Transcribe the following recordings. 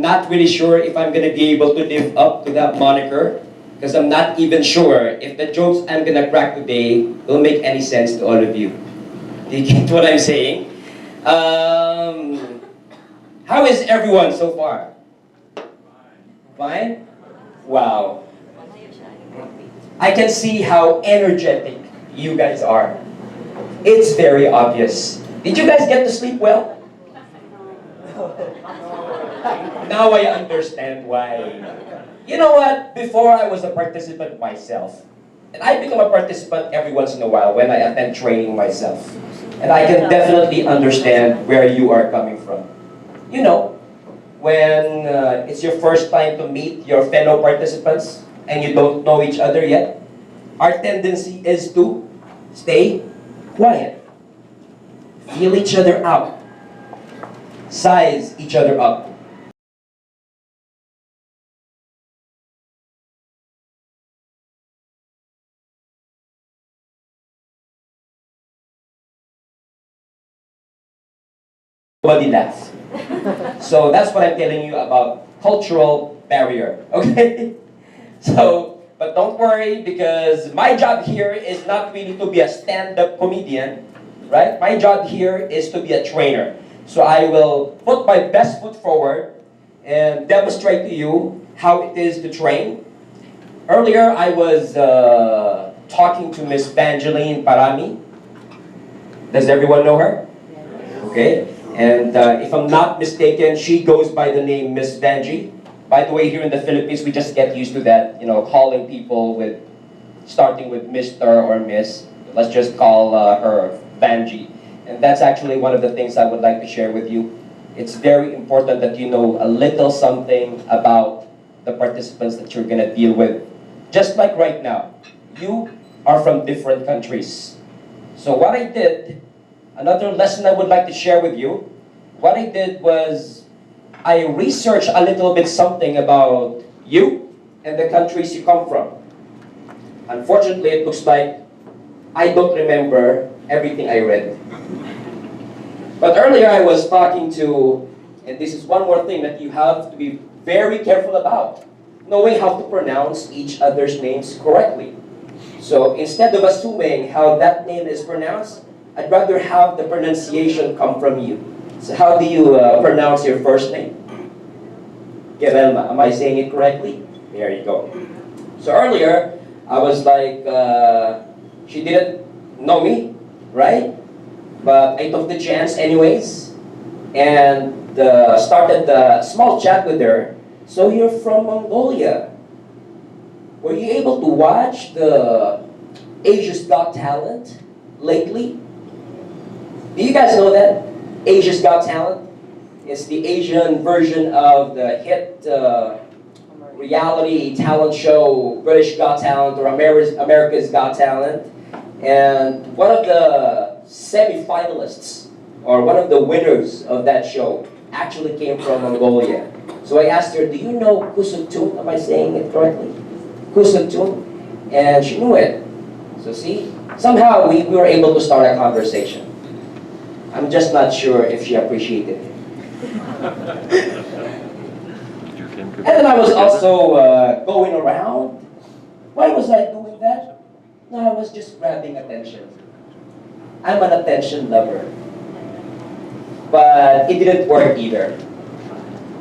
not really sure if I'm gonna be able to live up to that moniker, because I'm not even sure if the jokes I'm gonna crack today will make any sense to all of you. Do you get what I'm saying? How is everyone so far? Fine? Wow. I can see how energetic you guys are. It's very obvious. Did you guys get to sleep well? Now I understand why. You know what? Before I was a participant myself, and I become a participant every once in a while when I attend training myself. And I can definitely understand where you are coming from. You know, when it's your first time to meet your fellow participants and you don't know each other yet, our tendency is to stay quiet, feel each other out, size each other up. Nobody laughs. So that's what I'm telling you about cultural barrier, okay? So, but don't worry, because my job here is not really to be a stand-up comedian, right? My job here is to be a trainer. So I will put my best foot forward and demonstrate to you how it is to train. Earlier, I was talking to Miss Vangeline Parami. Does everyone know her? Okay. And if I'm not mistaken, she goes by the name Miss Vanji. By the way, here in the Philippines, we just get used to that, you know, calling people with, starting with Mr. or Miss. Let's just call her Vanji. And that's actually one of the things I would like to share with you. It's very important that you know a little something about the participants that you're going to deal with. Just like right now, you are from different countries. So what I did, another lesson I would like to share with you, what I did was I researched a little bit something about you and the countries you come from. Unfortunately, it looks like I don't remember everything I read. But earlier I was talking to, and this is one more thing that you have to be very careful about, knowing how to pronounce each other's names correctly. So instead of assuming how that name is pronounced, I'd rather have the pronunciation come from you. So how do you pronounce your first name? Gerelma. Am I saying it correctly? There you go. So earlier, I was like, she didn't know me, right? But I took the chance anyways, and started a small chat with her. So you're from Mongolia. Were you able to watch the Asia's Got Talent lately? Do you guys know that? Asia's Got Talent? It's the Asian version of the hit reality talent show British Got Talent or America's Got Talent. And one of the semi-finalists or one of the winners of that show actually came from Mongolia. So I asked her, do you know Kusutun? Am I saying it correctly? Kusutun? And she knew it. So see, somehow we were able to start a conversation. I'm just not sure if she appreciated it. And then I was also going around. Why was I doing that? No, I was just grabbing attention. I'm an attention lover. But it didn't work either.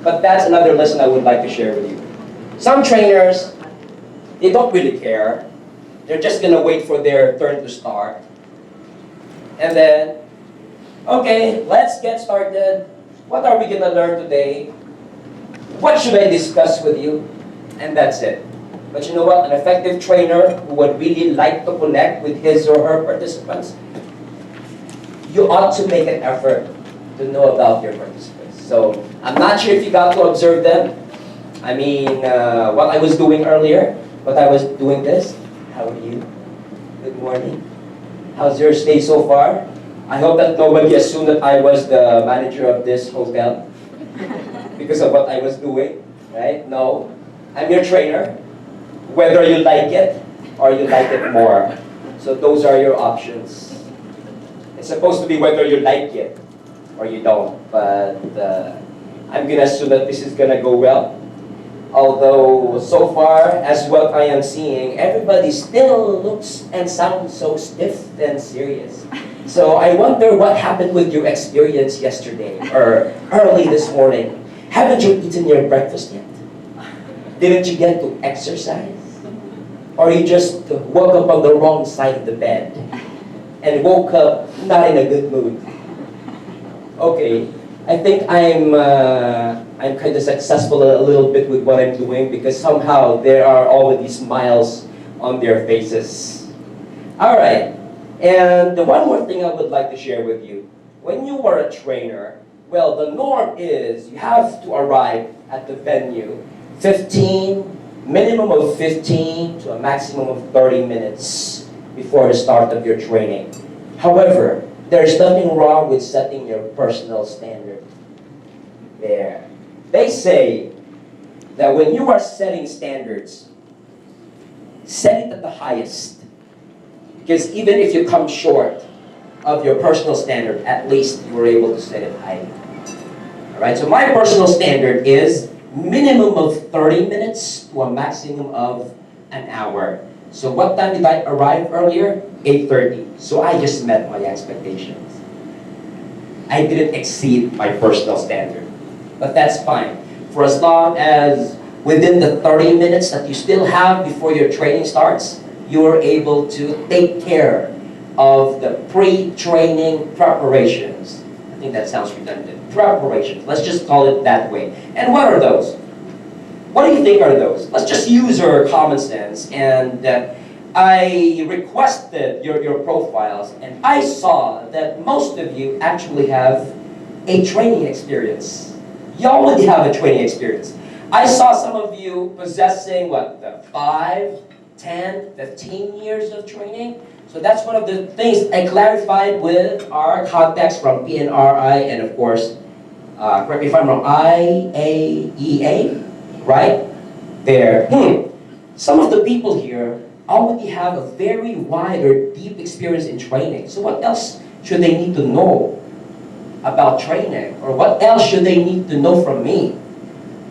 But that's another lesson I would like to share with you. Some trainers, they don't really care. They're just gonna wait for their turn to start. And then, okay, let's get started. What are we gonna learn today? What should I discuss with you? And that's it. But you know what? An effective trainer who would really like to connect with his or her participants, you ought to make an effort to know about your participants. So, I'm not sure if you got to observe them. I mean, what I was doing earlier, but I was doing this. How are you? Good morning. How's your stay so far? I hope that nobody assumed that I was the manager of this hotel because of what I was doing, right? No, I'm your trainer, whether you like it or you like it more. So those are your options. It's supposed to be whether you like it or you don't, but I'm gonna assume that this is gonna go well. Although, so far, as what I am seeing, everybody still looks and sounds so stiff and serious. So I wonder what happened with your experience yesterday or early this morning. Haven't you eaten your breakfast yet? Didn't you get to exercise? Or you just woke up on the wrong side of the bed and woke up not in a good mood? Okay, I think I'm kind of successful a little bit with what I'm doing because somehow there are already smiles on their faces. All right, and one more thing I would like to share with you. When you are a trainer, well, the norm is you have to arrive at the venue minimum of 15 to a maximum of 30 minutes before the start of your training. However, there's nothing wrong with setting your personal standard there. They say that when you are setting standards, set it at the highest. Because even if you come short of your personal standard, at least you were able to set it high. All right, so my personal standard is minimum of 30 minutes to a maximum of an hour. So what time did I arrive earlier? 8:30. So I just met my expectations. I didn't exceed my personal standard. But that's fine. For as long as within the 30 minutes that you still have before your training starts, you are able to take care of the pre-training preparations. I think that sounds redundant. Preparations. Let's just call it that way. And what are those? What do you think are those? Let's just use our common sense. And I requested your profiles, and I saw that most of you actually have a training experience. You already have a training experience. I saw some of you possessing, what, the 5, 10, 15 years of training. So that's one of the things I clarified with our contacts from PNRI and, of course, correct me if I'm wrong, IAEA, right? There. Some of the people here already have a very wide or deep experience in training. So what else should they need to know about training? Or what else should they need to know from me?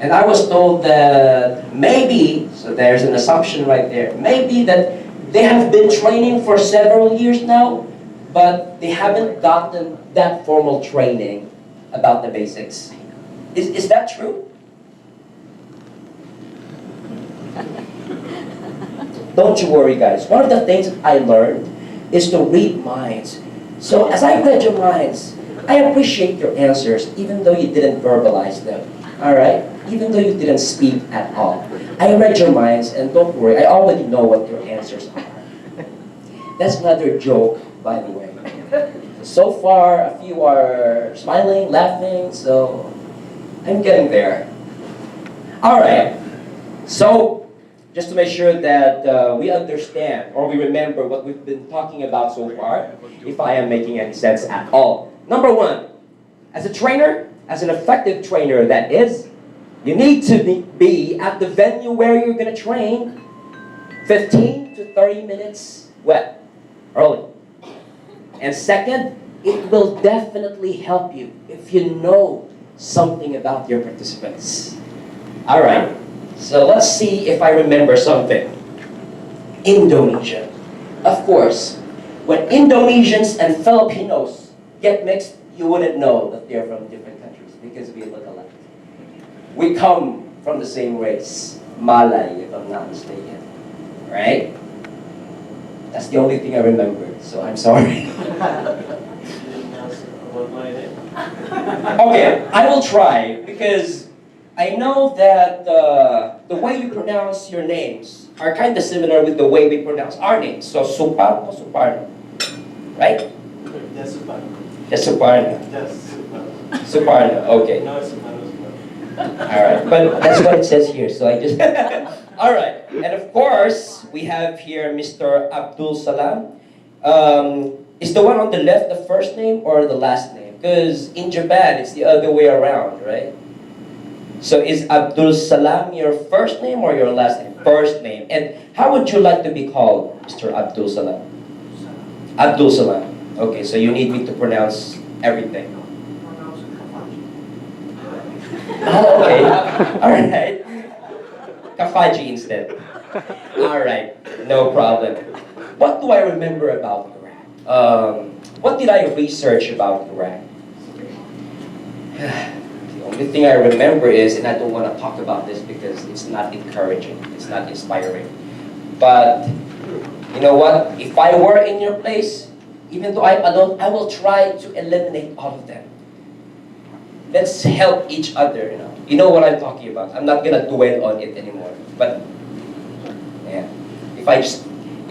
And I was told that maybe, so there's an assumption right there, maybe that they have been training for several years now, but they haven't gotten that formal training about the basics. Is that true? Don't you worry, guys. One of the things I learned is to read minds. So as I read your minds, I appreciate your answers, even though you didn't verbalize them. All right? Even though you didn't speak at all. I read your minds, and don't worry, I already know what your answers are. That's another joke, by the way. So far, a few are smiling, laughing, so I'm getting there. All right. So, just to make sure that we understand or we remember what we've been talking about so far, if I am making any sense at all. Number one, as a trainer, as an effective trainer that is, you need to be at the venue where you're going to train 15 to 30 minutes early. And second, it will definitely help you if you know something about your participants. All right. So let's see if I remember something. Indonesia. Of course, when Indonesians and Filipinos get mixed, you wouldn't know that they're from different countries because we look alike. We come from the same race, Malay, if I'm not mistaken. Right? That's the only thing I remembered, so I'm sorry. Okay, I will try because I know that the way you pronounce your names are kind of similar with the way we pronounce our names. So, Suparno, Suparno. Right? Yes, Suparno. Yes, Suparno. Yes, Suparno. Suparno, okay. No, Suparno, Suparno. Alright, but that's what it says here, so I just... Alright, and of course, we have here Mr. Abdul Salam. Is the one on the left the first name or the last name? Because in Japan, it's the other way around, right? So is Abdul Salam your first name or your last name? First name. And how would you like to be called, Mr. Abdul Salam? Abdul Salam. Okay, so you need me to pronounce everything. Oh, okay. Alright. Kafaji instead. Alright, no problem. What do I remember about Iraq? What did I research about Iraq? The only thing I remember is, and I don't want to talk about this because it's not encouraging, it's not inspiring. But, you know what? If I were in your place, even though I'm adult, I will try to eliminate all of them. Let's help each other, you know. You know what I'm talking about. I'm not gonna dwell on it anymore. But, yeah. If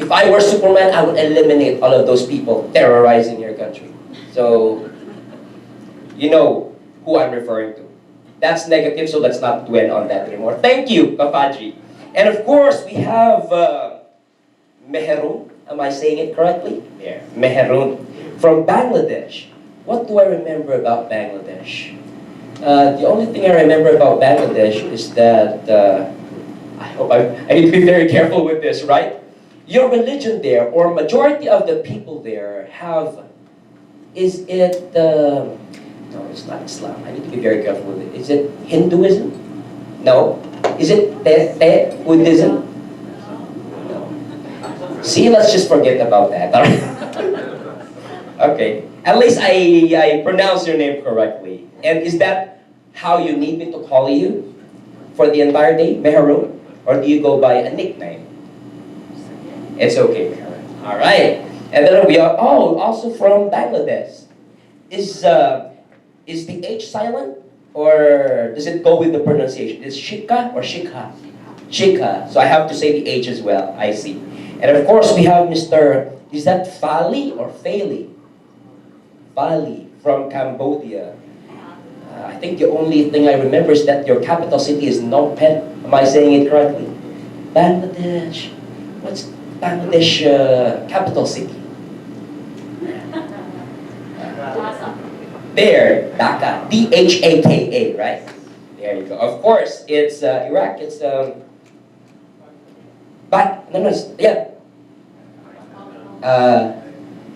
I were Superman, I would eliminate all of those people terrorizing your country. So, you know who I'm referring to. That's negative, so let's not dwell on that anymore. Thank you, Kafaji. And of course, we have Meherun. Am I saying it correctly? Yeah, Meherun. From Bangladesh. What do I remember about Bangladesh? The only thing I remember about Bangladesh is that, I need to be very careful with this, right? Your religion there, or majority of the people there have, is it, no, it's not Islam. I need to be very careful with it. Is it Hinduism? No. Is it Buddhism? No. See, let's just forget about that. All right? Okay. At least I pronounced your name correctly. And is that how you need me to call you for the entire day, Meherun? Or do you go by a nickname? It's okay, Meherun. All right. And then we are also from Bangladesh. Is the H silent, or does it go with the pronunciation? Is Shika or Shikha? Shikha. So I have to say the H as well. I see. And of course we have Mr. Is that Fali or Fali? Fali from Cambodia. I think the only thing I remember is that your capital city is Phnom Penh. Am I saying it correctly? Bangladesh. What's Bangladesh capital city? There, Dhaka. Dhaka, right? There you go. Of course, it's Iraq. It's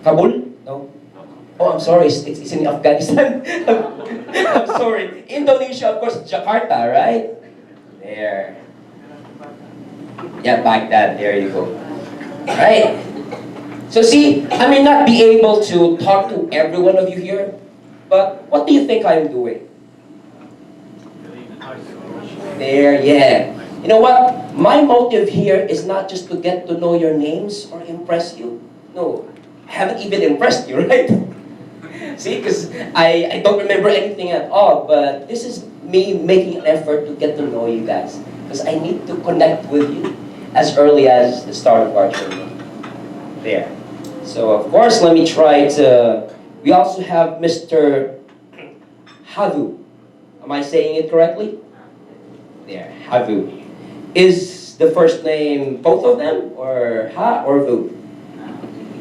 Kabul? No. Oh, I'm sorry. It's in Afghanistan. I'm sorry. Indonesia, of course, Jakarta, right? There. Yeah, Baghdad. There you go. Right. So see, I may not be able to talk to every one of you here, but what do you think I'm doing? There, yeah. You know what? My motive here is not just to get to know your names or impress you. No, I haven't even impressed you, right? See, because I don't remember anything at all, but this is me making an effort to get to know you guys. Because I need to connect with you as early as the start of our journey. There. So, of course, let me try to... We also have Mr. Havu. Am I saying it correctly? There, Havu. Is the first name both of them, or Ha or Vu?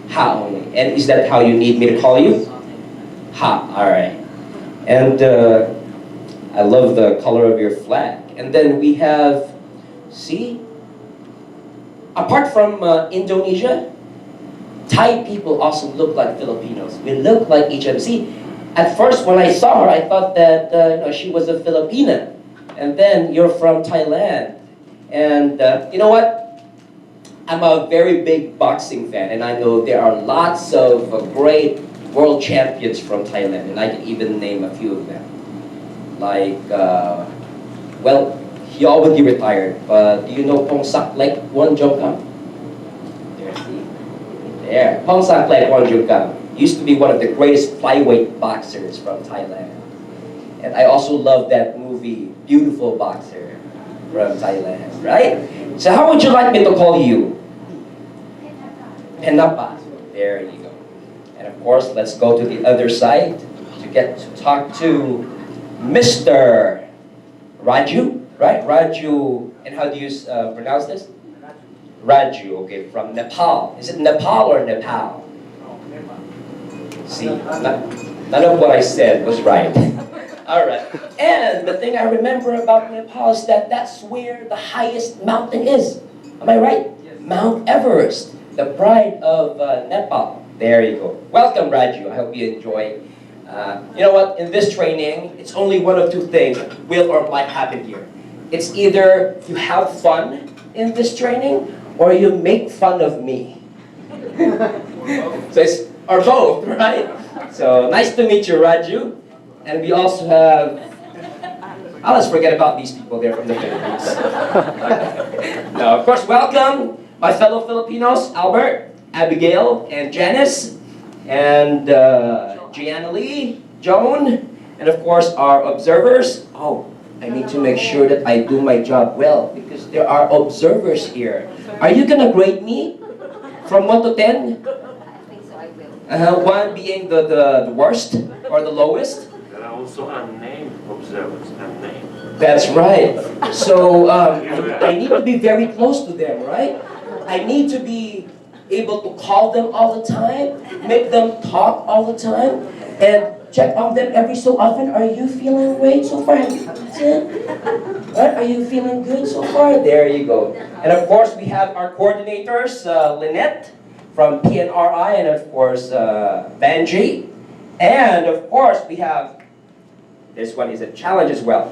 Ha only. And is that how you need me to call you? Ha, alright. And I love the color of your flag. And then we have, see? Apart from Indonesia, Thai people also look like Filipinos. We look like each other. See, at first when I saw her, I thought that she was a Filipina. And then you're from Thailand. And you know what? I'm a very big boxing fan, and I know there are lots of great world champions from Thailand, and I can even name a few of them. Like, well, he already retired, but do you know Pong Saklek Wonjongkam? There, see? There, Pong Saklek Wonjongkam used to be one of the greatest flyweight boxers from Thailand. And I also love that movie, Beautiful Boxer, from Thailand, right? So how would you like me to call you? Penapa. There you go. And of course, let's go to the other side to get to talk to Mr. Raju, right? Raju, and how do you pronounce this? Raju, okay, from Nepal. Is it Nepal or Nepal? See, none of what I said was right. All right. And the thing I remember about Nepal is that that's where the highest mountain is. Am I right? Yes. Mount Everest, the pride of Nepal. There you go. Welcome, Raju. I hope you enjoy You know what? In this training, it's only one of two things will or might happen here. It's either you have fun in this training or you make fun of me. So it's or both, right? So nice to meet you, Raju. And we also have, let's forget about these people there from the Philippines. Now, of course, welcome my fellow Filipinos, Albert, Abigail, and Janice, and Gianna Lee, Joan, and of course our observers. Oh, I need to make sure that I do my job well because there are observers here. Are you gonna grade me from 1 to 10? I think so, I will. 1 being the worst or the lowest? There are also unnamed observers, unnamed. That's right. So I need to be very close to them, right? I need to be able to call them all the time, make them talk all the time, and check on them every so often. Are you feeling great so far? Right? Are you feeling good so far? There you go. And of course, we have our coordinators, Lynette from PNRI, and of course, Banji. And of course, we have, this one is a challenge as well.